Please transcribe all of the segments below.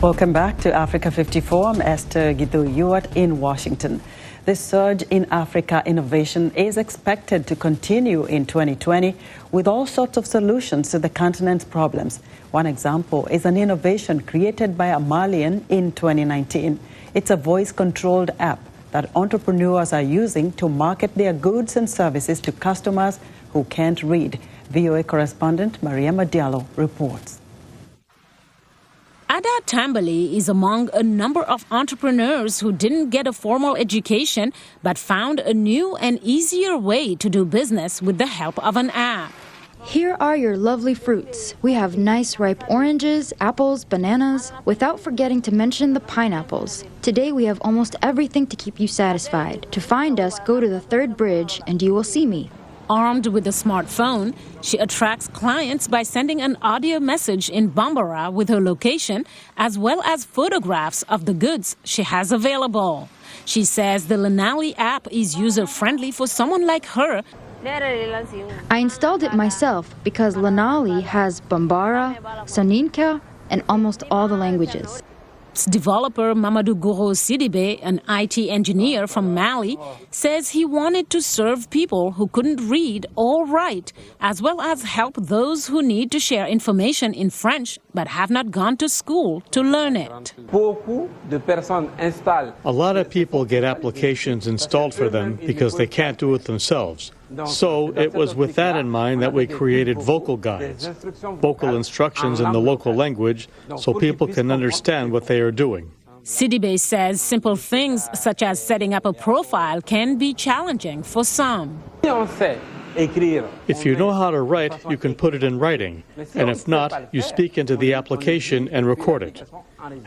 Welcome back to Africa 54. I'm Esther Githu-Ewart in Washington. This surge in Africa innovation is expected to continue in 2020 with all sorts of solutions to the continent's problems. One example is an innovation created by a Malian in 2019. It's a voice-controlled app that entrepreneurs are using to market their goods and services to customers who can't read. VOA correspondent Mariama Diallo reports. Ada Tambali is among a number of entrepreneurs who didn't get a formal education but found a new and easier way to do business with the help of an app. Here are your lovely fruits. We have nice ripe oranges, apples, bananas, without forgetting to mention the pineapples. Today we have almost everything to keep you satisfied. To find us, go to the third bridge and you will see me. Armed with a smartphone, she attracts clients by sending an audio message in Bambara with her location, as well as photographs of the goods she has available. She says the Lanali app is user-friendly for someone like her. I installed it myself because Lanali has Bambara, Soninka, and almost all the languages. Developer Mamadou Goro Sidibe, an IT engineer from Mali, says he wanted to serve people who couldn't read or write, as well as help those who need to share information in French but have not gone to school to learn it. A lot of people get applications installed for them because they can't do it themselves. So it was with that in mind that we created vocal guides, vocal instructions in the local language so people can understand what they are doing. Sidibe says simple things such as setting up a profile can be challenging for some. If you know how to write, you can put it in writing, and if not, you speak into the application and record it.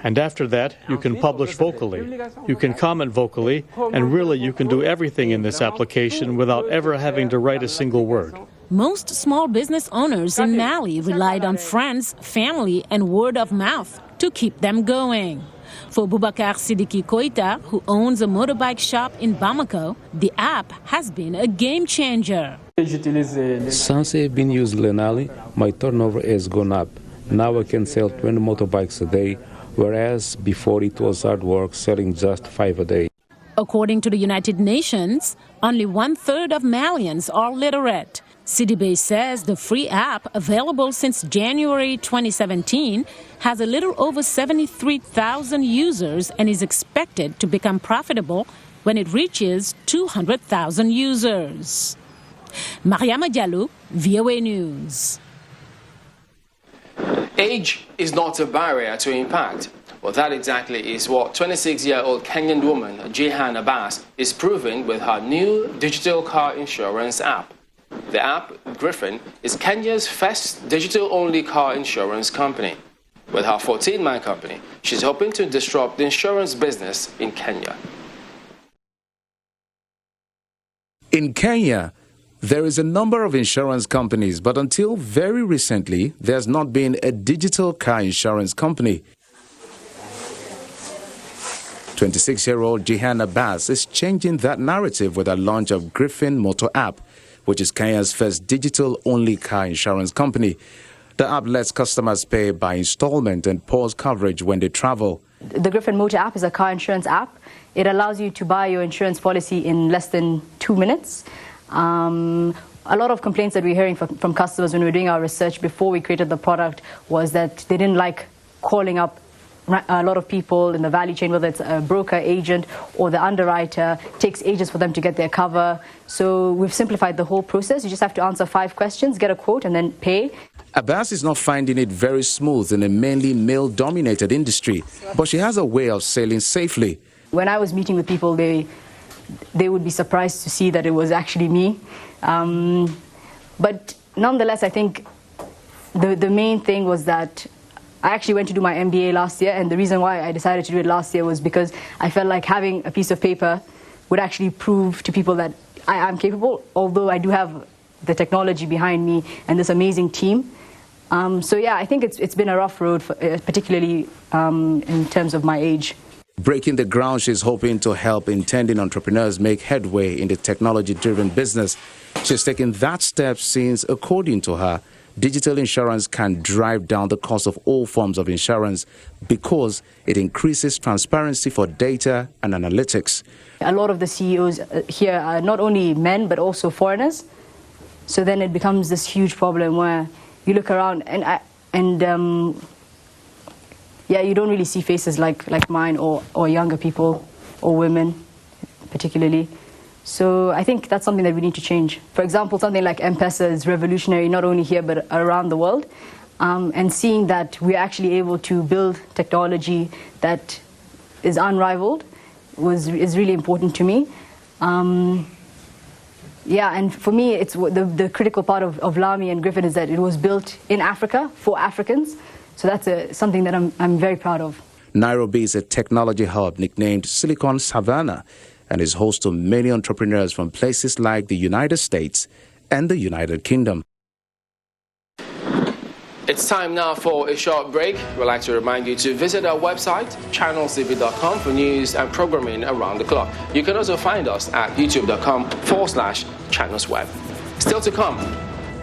And after that, you can publish vocally, you can comment vocally, and really you can do everything in this application without ever having to write a single word. Most small business owners in Mali relied on friends, family, and word of mouth to keep them going. For Boubacar Sidiki Koita, who owns a motorbike shop in Bamako, the app has been a game changer. Since I've been using Lanali, my turnover has gone up. Now I can sell 20 motorbikes a day, whereas before it was hard work selling just 5 a day. According to the United Nations, only 1/3 of Malians are literate. Sidibe says the free app, available since January 2017, has a little over 73,000 users and is expected to become profitable when it reaches 200,000 users. Mariama Diallo, VOA News. Age is not a barrier to impact. Well, that exactly is what 26-year-old Kenyan woman Jehan Abbas is proving with her new digital car insurance app. The app, Griffin, is Kenya's first digital-only car insurance company. With her 14-man company, she's hoping to disrupt the insurance business in Kenya. In Kenya, there is a number of insurance companies, but until very recently, there's not been a digital car insurance company. 26-year-old Jehan Abbas is changing that narrative with the launch of Griffin Motor app, which is Kenya's first digital-only car insurance company. The app lets customers pay by installment and pause coverage when they travel. The Griffin Motor app is a car insurance app. It allows you to buy your insurance policy in less than 2 minutes. A lot of complaints that we're hearing from customers when we were doing our research before we created the product was that they didn't like calling up a lot of people in the value chain, whether it's a broker, agent, or the underwriter. It takes ages for them to get their cover. So we've simplified the whole process. You just have to answer 5 questions, get a quote, and then pay. Abbas is not finding it very smooth in a mainly male-dominated industry, but she has a way of sailing safely. When I was meeting with people, they would be surprised to see that it was actually me. But nonetheless, I think the main thing was that I actually went to do my MBA last year, and the reason why I decided to do it last year was because I felt like having a piece of paper would actually prove to people that I am capable, although I do have the technology behind me and this amazing team. So yeah, I think it's been a rough road, particularly in terms of my age. Breaking the ground, she's hoping to help intending entrepreneurs make headway in the technology-driven business. She's taken that step since, according to her, digital insurance can drive down the cost of all forms of insurance because it increases transparency for data and analytics. A lot of the CEOs here are not only men but also foreigners. So then it becomes this huge problem where you look around and you don't really see faces like mine or younger people or women particularly. So I think that's something that we need to change. For example, something like M-Pesa is revolutionary not only here but around the world. And seeing that we're actually able to build technology that is unrivaled is really important to me. And for me, it's the critical part of Lamy and Griffin is that it was built in Africa for Africans. So that's something that I'm very proud of. Nairobi is a technology hub nicknamed Silicon Savannah and is host to many entrepreneurs from places like the United States and the United Kingdom. It's time now for a short break. We'd like to remind you to visit our website, channelstv.com, for news and programming around the clock. You can also find us at youtube.com/channelsweb. Still to come.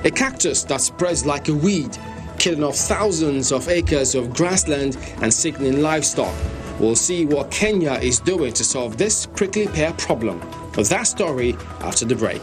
A cactus that spreads like a weed, killing off thousands of acres of grassland and sickening livestock. We'll see what Kenya is doing to solve this prickly pear problem. But that story after the break.